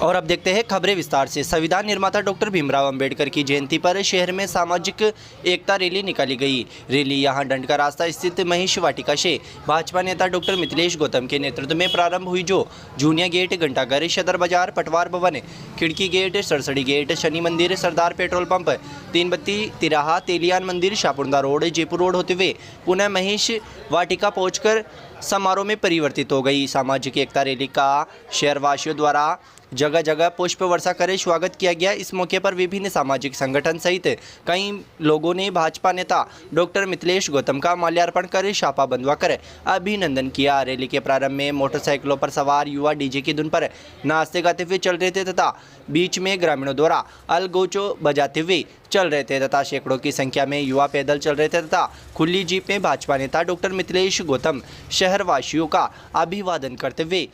और अब देखते हैं खबरें विस्तार से। संविधान निर्माता डॉक्टर भीमराव अंबेडकर की जयंती पर शहर में सामाजिक एकता रैली निकाली गई। रैली यहां डंडका रास्ता स्थित महिष वाटिका से भाजपा नेता डॉक्टर मिथिलेश गौतम के नेतृत्व में प्रारंभ हुई, जो जूनिया गेट, घंटाघर, सदर बाजार, पटवार भवन, खिड़की गेट, सरसड़ी गेट, शनि मंदिर, सरदार पेट्रोल पंप, तीन बत्ती तिराहा, तेलियान मंदिर, शापुरदा रोड, जयपुर रोड होते हुए पुनः महिष वाटिका पहुंचकर समारोह में परिवर्तित हो गई। सामाजिक एकता रैली का शहरवासियों द्वारा जगह जगह पुष्प वर्षा कर स्वागत किया गया। इस मौके पर विभिन्न सामाजिक संगठन सहित कई लोगों ने भाजपा नेता डॉक्टर मिथिलेश गौतम का माल्यार्पण कर शापा बंधवा कर अभिनंदन किया। रैली के प्रारंभ में मोटरसाइकिलों पर सवार युवा डीजे की धुन पर नाचते गाते हुए चल रहे थे तथा बीच में ग्रामीणों द्वारा अलगोचो बजाते हुए चल रहे थे तथा सैकड़ों की संख्या में युवा पैदल चल रहे थे तथा खुली जीप में भाजपा नेता डॉक्टर मिथिलेश गौतम शहरवासियों का अभिवादन करते हुए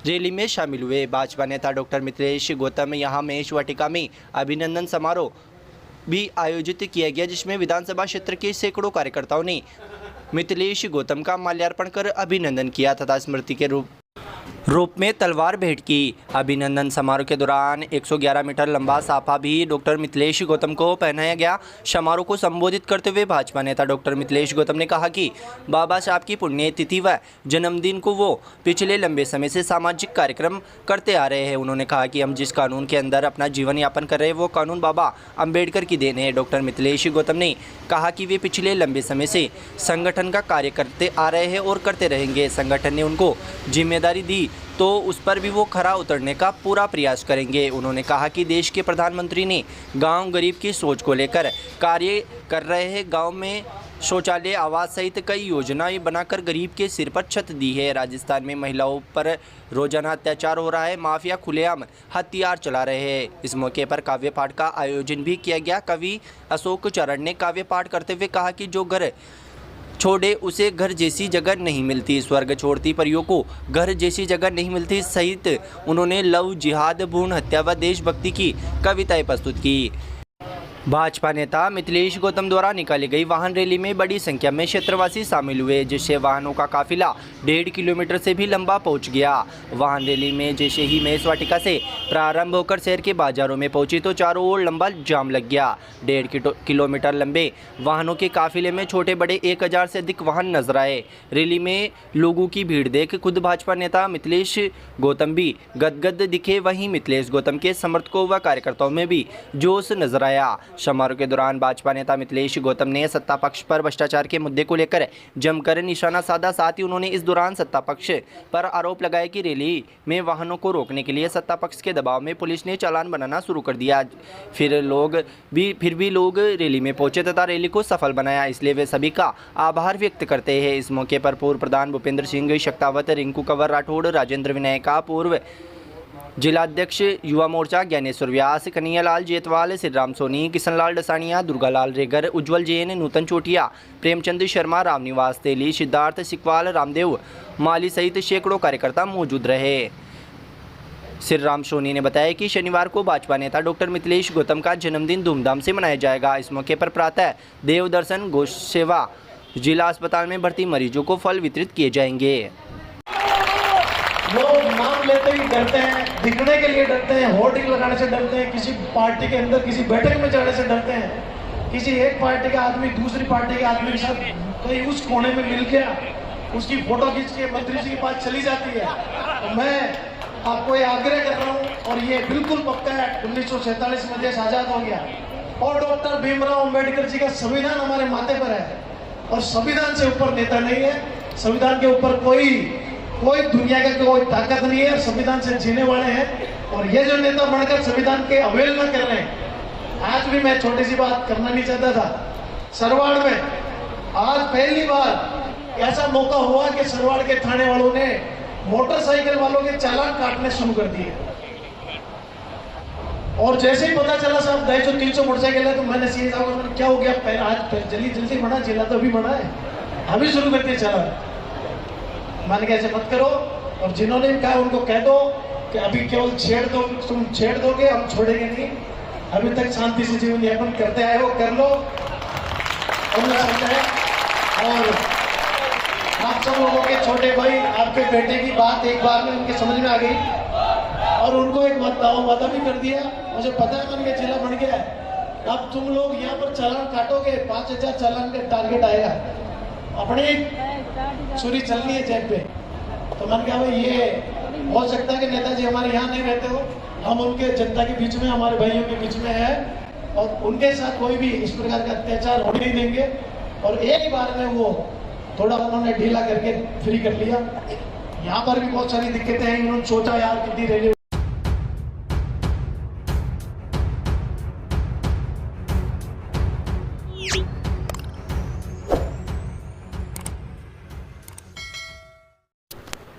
रैली में शामिल हुए। भाजपा नेता डॉक्टर मिथिलेश गौतम यहां महेश वाटिका में अभिनंदन समारोह भी आयोजित किया गया, जिसमें विधानसभा क्षेत्र के सैकड़ों कार्यकर्ताओं ने मिथिलेश गौतम का माल्यार्पण कर अभिनंदन किया तथा स्मृति के रूप में तलवार भेंट की। अभिनंदन समारोह के दौरान 111 मीटर लंबा साफा भी डॉक्टर मिथिलेश गौतम को पहनाया गया। समारोह को संबोधित करते हुए भाजपा नेता डॉक्टर मिथिलेश गौतम ने कहा कि बाबा साहब की पुण्यतिथि व जन्मदिन को वो पिछले लंबे समय से सामाजिक कार्यक्रम करते आ रहे हैं। उन्होंने कहा कि हम जिस कानून के अंदर अपना जीवन यापन कर रहे हैं वो कानून बाबा अंबेडकर की देन है। डॉक्टर मिथिलेश गौतम ने कहा कि वे पिछले लंबे समय से संगठन का कार्य करते आ रहे हैं और करते रहेंगे। संगठन ने उनको जिम्मेदारी दी तो उस पर भी वो खरा उतरने का पूरा प्रयास करेंगे। उन्होंने कहा कि देश के प्रधानमंत्री ने गांव गरीब की सोच को लेकर कार्य कर रहे हैं। गांव में शौचालय, आवास सहित कई योजनाएं बनाकर गरीब के सिर पर छत दी है। राजस्थान में महिलाओं पर रोजाना अत्याचार हो रहा है, माफिया खुलेआम हथियार चला रहे हैं। इस मौके पर काव्य पाठ का आयोजन भी किया गया। कवि अशोक चरण ने काव्य पाठ करते हुए कहा कि जो घर छोड़े उसे घर जैसी जगह नहीं मिलती, स्वर्ग छोड़ती परियों को घर जैसी जगह नहीं मिलती सहित उन्होंने लव, जिहाद, भ्रूण हत्या व देशभक्ति की कविताएं प्रस्तुत की। भाजपा नेता मिथिलेश गौतम द्वारा निकाली गई वाहन रैली में बड़ी संख्या में क्षेत्रवासी शामिल हुए, जिससे वाहनों का काफिला 1.5 किलोमीटर से भी लंबा पहुंच गया। वाहन रैली में जैसे ही महेश वाटिका से प्रारंभ होकर शहर के बाजारों में पहुंची तो चारों ओर लंबा जाम लग गया। 1.5 किलोमीटर लंबे वाहनों के काफिले में छोटे बड़े 1000 से अधिक वाहन नजर आए। रैली में लोगों की भीड़ देख खुद भाजपा नेता मिथिलेश गौतम भी गदगद दिखे। वहीं मिथिलेश गौतम के समर्थकों व कार्यकर्ताओं में भी जोश नजर आया। समारोह के दौरान भाजपा नेता मिथिलेश गौतम ने सत्ता पक्ष पर भ्रष्टाचार के मुद्दे को लेकर जमकर निशाना साधा। साथ ही उन्होंने इस दौरान सत्ता पक्ष पर आरोप लगाया कि रैली में वाहनों को रोकने के लिए सत्ता पक्ष के दबाव में पुलिस ने चालान बनाना शुरू कर दिया। फिर भी लोग रैली में पहुंचे तथा रैली को सफल बनाया, इसलिए वे सभी का आभार व्यक्त करते हैं। इस मौके पर पूर्व प्रधान भूपेंद्र सिंह शेखावत, रिंकू कंवर राठौड़, राजेंद्र विनायका, पूर्व जिलाध्यक्ष युवा मोर्चा ज्ञानेश्वर व्यास, कन्हैयालाल जेतवाल, श्रीराम सोनी, किशनलाल डसानिया, दुर्गालाल रेगर, उज्जवल जैन, नूतन चोटिया, प्रेमचंद शर्मा, रामनिवास तेली, सिद्धार्थ सिकवाल, रामदेव माली सहित सैकड़ों कार्यकर्ता मौजूद रहे। श्रीराम सोनी ने बताया कि शनिवार को भाजपा नेता डॉक्टर मिथिलेश गौतम का जन्मदिन धूमधाम से मनाया जाएगा। इस मौके पर प्रातः देव दर्शन, गौ सेवा, जिला अस्पताल में भर्ती मरीजों को फल वितरित किए जाएंगे। लोग नाम लेते ही डरते हैं, दिखने के लिए डरते हैं, होर्डिंग लगाने से डरते हैं, किसी पार्टी के अंदर किसी बैठक में जाने से डरते हैं। किसी एक पार्टी का आदमी दूसरी पार्टी के आदमी के साथ कहीं उस कोने में मिल गया, उसकी फोटो खींच के मंत्री जी के पास चली जाती है। तो मैं आपको ये आग्रह कर रहा हूँ और ये बिल्कुल पक्का है, 1947 में देश आजाद हो गया और डॉक्टर भीमराव अंबेडकर जी का संविधान हमारे माथे पर है और संविधान से ऊपर नेता नहीं है। संविधान के ऊपर कोई दुनिया का कोई ताकत नहीं है। संविधान से जीने वाले हैं और ये जो नेता बनकर संविधान के अवहेलना कर रहे हैं। आज भी मैं छोटी सी बात करना नहीं चाहता था। सरवाड़ में आज पहली बार ऐसा मौका हुआ कि सरवाड़ के थाने वालों ने मोटरसाइकिल वालों के चालान काटने शुरू कर दिए और जैसे ही पता चला साहब 250-300 मोटरसाइकिल है तो मैंने सीधे साहब क्या हो गया, आज जल्दी बना, जिला तो अभी बना है, अभी शुरू कर दिया चालान। मैंने कहा ऐसे मत करो और जिन्होंने कहा उनको कह दो कि अभी केवल तुम छेड़ दोगे, हम छोड़ेंगे नहीं। अभी तक शांति से जीवन यापन करते आए हो, कर लो। और आप सब लोगों के छोटे भाई, आपके बेटे की बात एक बार में उनके समझ में आ गई। और उनको एक वादा भी कर दिया, मुझे पता है मन के जिला बन गया है, अब तुम लोग यहाँ पर चालान काटोगे, 5000 चालान का टारगेट आएगा, अपनी छुरी चलनी है जेब पे। तो मन क्या भाई ये हो सकता है कि नेताजी हमारे यहाँ नहीं रहते हो, हम उनके जनता के बीच में, हमारे भाइयों के बीच में है और उनके साथ कोई भी इस प्रकार का अत्याचार होने नहीं देंगे। और एक ही बार में वो थोड़ा उन्होंने ढीला करके फ्री कर लिया। यहाँ पर भी बहुत सारी दिक्कतें हैं, उन्होंने सोचा यार कितनी रैली।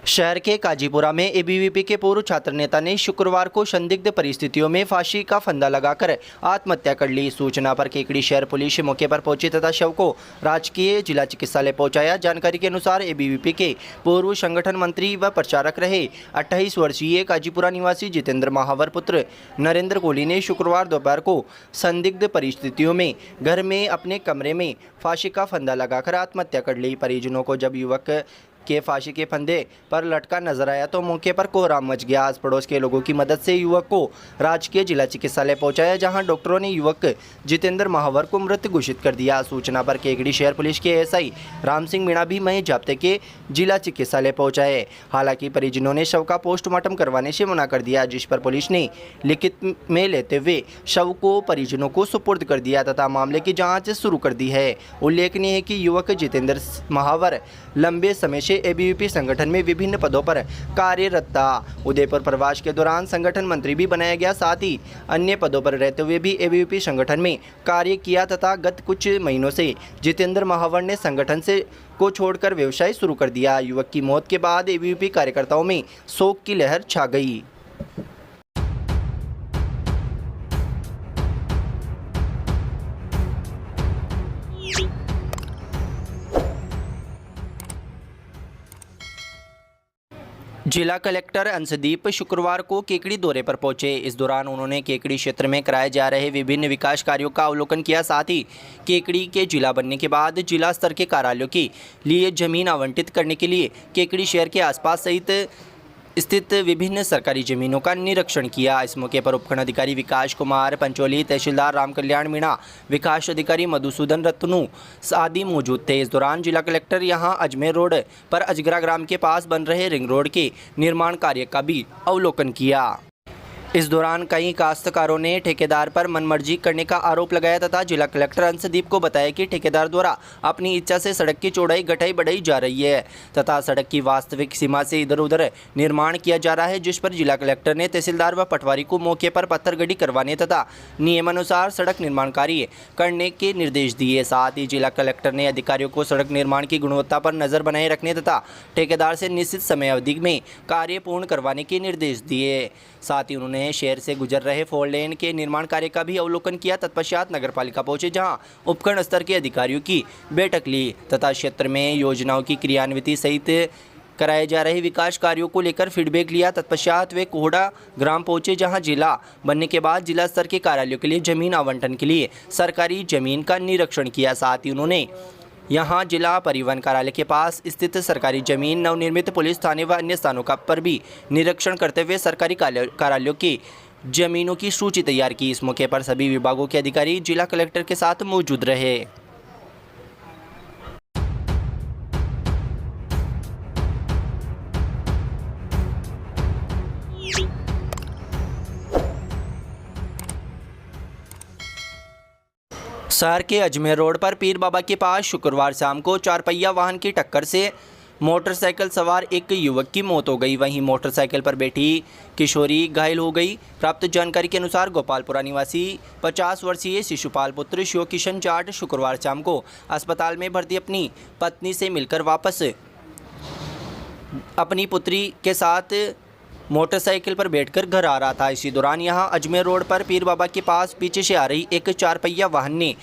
शहर के काजीपुरा में एबीवीपी के पूर्व छात्र नेता ने शुक्रवार को संदिग्ध परिस्थितियों में फांसी का फंदा लगाकर आत्महत्या कर ली। सूचना पर केकड़ी शहर पुलिस मौके पर पहुंची तथा शव को राजकीय जिला चिकित्सालय पहुंचाया। जानकारी के अनुसार एबीवीपी के पूर्व संगठन मंत्री व प्रचारक रहे 28 वर्षीय काजीपुरा निवासी जितेंद्र महावर पुत्र नरेंद्र कोहली ने शुक्रवार दोपहर को संदिग्ध परिस्थितियों में घर में अपने कमरे में फांसी का फंदा लगाकर आत्महत्या कर ली। परिजनों को जब युवक के फांसी के फंदे पर लटका नजर आया तो मौके पर कोहराम मच गया। आस पड़ोस के लोगों की मदद से युवक को राजकीय जिला चिकित्सालय पहुंचाया, जहां डॉक्टरों ने युवक जितेंद्र महावर को मृत घोषित कर दिया। सूचना पर केकड़ी शहर पुलिस के एसआई राम सिंह मीणा भी मई जाब्ते के जिला चिकित्सालय पहुंचाए। हालांकि परिजनों ने शव का पोस्टमार्टम करवाने से मना कर दिया, जिस पर पुलिस ने लिखित में लेते हुए शव को परिजनों को सुपुर्द कर दिया तथा मामले की जाँच शुरू कर दी है। उल्लेखनीय है कि युवक जितेंद्र महावर लंबे समय से एबीवीपी संगठन में विभिन्न पदों पर कार्यरत था। उदयपुर प्रवास के दौरान संगठन मंत्री भी बनाया गया, साथ ही अन्य पदों पर रहते हुए भी एबीवीपी संगठन में कार्य किया तथा गत कुछ महीनों से जितेंद्र महावर ने संगठन से को छोड़कर व्यवसाय शुरू कर दिया। युवक की मौत के बाद एबीवीपी कार्यकर्ताओं में शोक की लहर छा गई। जिला कलेक्टर अंशदीप शुक्रवार को केकड़ी दौरे पर पहुंचे। इस दौरान उन्होंने केकड़ी क्षेत्र में कराए जा रहे विभिन्न विकास कार्यों का अवलोकन किया। साथ ही केकड़ी के जिला बनने के बाद जिला स्तर के कार्यालयों के लिए जमीन आवंटित करने के लिए केकड़ी शहर के आसपास सहित स्थित विभिन्न सरकारी जमीनों का निरीक्षण किया। इस मौके पर उपखंड अधिकारी विकास कुमार पंचोली, तहसीलदार राम कल्याण मीणा, विकास अधिकारी मधुसूदन रत्नू आदि मौजूद थे। इस दौरान जिला कलेक्टर यहां अजमेर रोड पर अजगरा ग्राम के पास बन रहे रिंग रोड के निर्माण कार्य का भी अवलोकन किया। इस दौरान कई काश्तकारों ने ठेकेदार पर मनमर्जी करने का आरोप लगाया तथा जिला कलेक्टर अंशदीप को बताया कि ठेकेदार द्वारा अपनी इच्छा से सड़क की चौड़ाई घटाई बढ़ाई जा रही है तथा सड़क की वास्तविक सीमा से इधर उधर निर्माण किया जा रहा है, जिस पर जिला कलेक्टर ने तहसीलदार व पटवारी को मौके पर पत्थरगढ़ी करवाने तथा नियमानुसार सड़क निर्माण कार्य करने के निर्देश दिए। साथ ही जिला कलेक्टर ने अधिकारियों को सड़क निर्माण की गुणवत्ता पर नजर बनाए रखने तथा ठेकेदार से निश्चित समय अवधि में कार्य पूर्ण करवाने के निर्देश दिए। साथ ही उन्होंने शहर से गुजर रहे 4 लेन के निर्माण कार्य का भी अवलोकन किया। तत्पश्चात नगरपालिका पहुंचे, जहां उपखंड स्तर के अधिकारियों की बैठक ली तथा क्षेत्र में योजनाओं की क्रियान्विति सहित कराए जा रहे विकास कार्यों को लेकर फीडबैक लिया। तत्पश्चात वे कोहड़ा ग्राम पहुंचे, जहां जिला बनने के बाद जिला स्तर के कार्यालयों के लिए जमीन आवंटन के लिए सरकारी जमीन का निरीक्षण किया। साथ ही उन्होंने यहां जिला परिवहन कार्यालय के पास स्थित सरकारी जमीन, नवनिर्मित पुलिस थाने व अन्य स्थानों का पर भी निरीक्षण करते हुए सरकारी कार्यालयों की जमीनों की सूची तैयार की। इस मौके पर सभी विभागों के अधिकारी जिला कलेक्टर के साथ मौजूद रहे। शहर के अजमेर रोड पर पीर बाबा के पास शुक्रवार शाम को 4 पहिया वाहन की टक्कर से मोटरसाइकिल सवार एक युवक की मौत हो गई। वहीं मोटरसाइकिल पर बैठी किशोरी घायल हो गई। प्राप्त जानकारी के अनुसार गोपालपुरा निवासी 50 वर्षीय शिशुपाल पुत्र शिव किशन जाट शुक्रवार शाम को अस्पताल में भर्ती अपनी पत्नी से मिलकर वापस अपनी पुत्री के साथ मोटरसाइकिल पर बैठकर घर आ रहा था। इसी दौरान यहां अजमेर रोड पर पीर बाबा के पास पीछे से आ रही एक 4 पहिया वाहन ने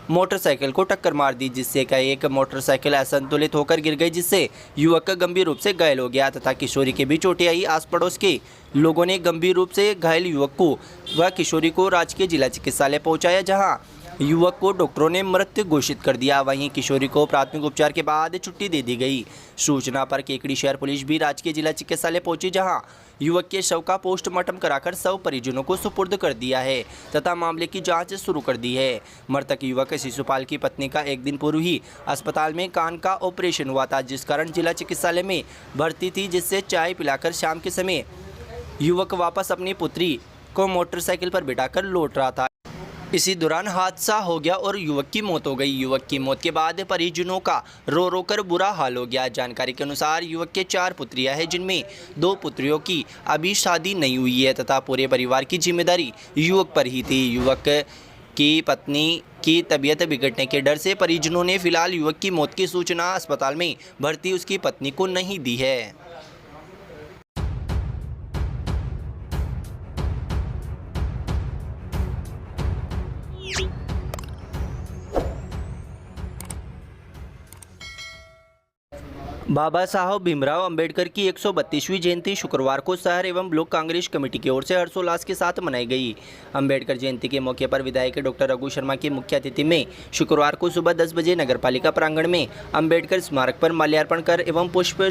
मोटरसाइकिल को टक्कर मार दी, जिससे एक मोटरसाइकिल असंतुलित होकर गिर गई, जिससे युवक गंभीर रूप से घायल हो गया तथा किशोरी के भी चोटें आई। आस पड़ोस के लोगों ने गंभीर रूप से घायल युवक को व किशोरी को राजकीय जिला चिकित्सालय पहुंचाया, जहां युवक को डॉक्टरों ने मृत घोषित कर दिया। वहीं किशोरी को प्राथमिक उपचार के बाद छुट्टी दे दी गई। सूचना पर केकड़ी शहर पुलिस भी राजकीय जिला चिकित्सालय पहुंची, जहां युवक के शव का पोस्टमार्टम कराकर शव परिजनों को सुपुर्द कर दिया है तथा मामले की जांच शुरू कर दी है। मृतक युवक शिशुपाल की पत्नी का एक दिन पूर्व ही अस्पताल में कान का ऑपरेशन हुआ था, जिस कारण जिला चिकित्सालय में भर्ती थी, जिससे चाय पिलाकर शाम के समय युवक वापस अपनी पुत्री को मोटरसाइकिल पर बिठाकर लौट रहा था। इसी दौरान हादसा हो गया और युवक की मौत हो गई। युवक की मौत के बाद परिजनों का रो रो कर बुरा हाल हो गया। जानकारी के अनुसार युवक के 4 पुत्रियां हैं, जिनमें 2 पुत्रियों की अभी शादी नहीं हुई है तथा पूरे परिवार की जिम्मेदारी युवक पर ही थी। युवक की पत्नी की तबीयत बिगड़ने के डर से परिजनों ने फिलहाल युवक की मौत की सूचना अस्पताल में भर्ती उसकी पत्नी को नहीं दी है। बाबा साहब भीमराव अंबेडकर की 132वीं जयंती शुक्रवार को शहर एवं ब्लॉक कांग्रेस कमेटी की ओर से हर्षोल्लास के साथ मनाई गई। अंबेडकर जयंती के मौके पर विधायक डॉक्टर रघु शर्मा की मुख्य अतिथि में शुक्रवार को सुबह 10 बजे नगरपालिका प्रांगण में अंबेडकर स्मारक पर माल्यार्पण कर एवं पुष्प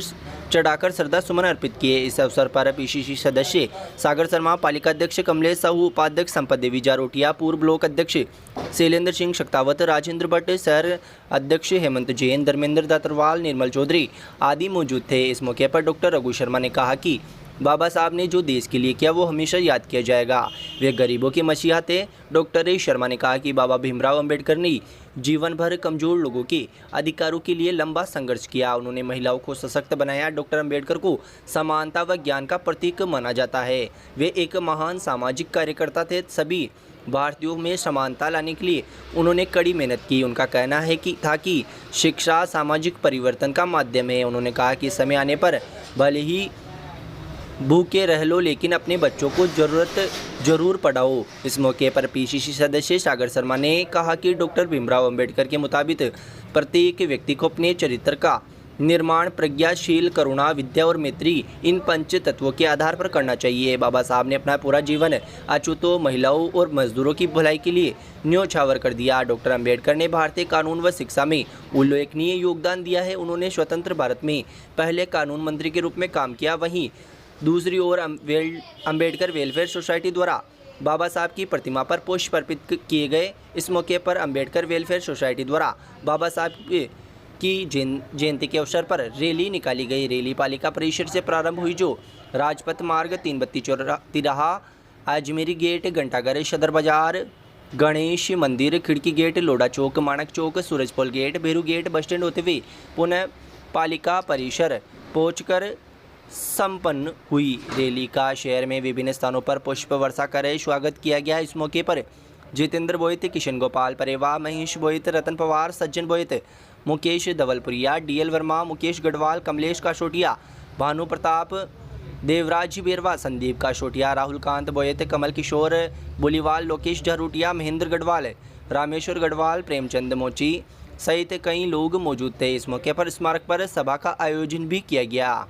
चढ़ाकर श्रद्धा सुमन अर्पित किए। इस अवसर पर पीसीसी सदस्य सागर शर्मा, पालिका अध्यक्ष कमलेश साहू, उपाध्यक्ष संपत देवी जारोटिया, पूर्व ब्लॉक अध्यक्ष शैलेंद्र सिंह शक्तावत, राजेंद्र भट्ट, शहर अध्यक्ष हेमंत जैन, धर्मेंद्र दातरवाल, निर्मल चौधरी आदि मौजूद थे। इस मौके पर डॉक्टर रघु शर्मा ने कहा कि बाबा साहब ने जो देश के लिए किया वो हमेशा याद किया जाएगा। वे गरीबों के मसीहा थे। डॉक्टर शर्मा ने कहा कि बाबा भीमराव अंबेडकर ने जीवन भर कमजोर लोगों के अधिकारों के लिए लंबा संघर्ष किया। उन्होंने महिलाओं को सशक्त बनाया। डॉक्टर अंबेडकर को समानता व ज्ञान का प्रतीक माना जाता है। वे एक महान सामाजिक कार्यकर्ता थे। सभी भारतीयों में समानता लाने के लिए उन्होंने कड़ी मेहनत की। उनका कहना है कि शिक्षा सामाजिक परिवर्तन का माध्यम है। उन्होंने कहा कि समय आने पर भले ही भूखे रह लो, लेकिन अपने बच्चों को जरूर पढ़ाओ। इस मौके पर पीसीसी सदस्य सागर शर्मा ने कहा कि डॉक्टर भीमराव अंबेडकर के मुताबिक प्रत्येक व्यक्ति को अपने चरित्र का निर्माण प्रज्ञाशील, करुणा, विद्या और मैत्री, इन 5 तत्वों के आधार पर करना चाहिए। बाबा साहब ने अपना पूरा जीवन अछूतों, महिलाओं और मजदूरों की भलाई के लिए न्योछावर कर दिया। डॉक्टर अंबेडकर ने भारतीय कानून व शिक्षा में उल्लेखनीय योगदान दिया है। उन्होंने स्वतंत्र भारत में पहले कानून मंत्री के रूप में काम किया। वहीं दूसरी ओर अंबेडकर वेलफेयर सोसाइटी द्वारा बाबा साहब की प्रतिमा पर पुष्प अर्पित किए गए। इस मौके पर अंबेडकर वेलफेयर सोसाइटी द्वारा बाबा साहब की जयंती के अवसर पर रैली निकाली गई। रैली पालिका परिसर से प्रारंभ हुई, जो राजपथ मार्ग, 3 बत्ती तिराहा, अजमेरी गेट, घंटाघर, सदर बाजार, गणेश मंदिर, खिड़की gate, Lodha chowk, Manak chowk, Surajpol gate, Beru gate, bus stand होते हुए पुनः पालिका परिसर पहुंचकर संपन्न हुई। रैली का शहर में विभिन्न स्थानों पर पुष्प वर्षा कर स्वागत किया गया। इस मौके पर जितेंद्र बोहित, किशन गोपाल परेवा, महेश बोहित, रतन पवार, सज्जन बोहित, मुकेश धवलपुरिया, डीएल वर्मा, मुकेश गढ़वाल, कमलेश काशोटिया, भानु प्रताप, देवराज बेरवा, संदीप काशोटिया, राहुल कांत बोहित, कमल किशोर बोलीवाल, लोकेश जारूटिया, महेंद्र गढ़वाल, रामेश्वर गढ़वाल, प्रेमचंद मोची सहित कई लोग मौजूद थे। इस मौके पर स्मारक पर सभा का आयोजन भी किया गया।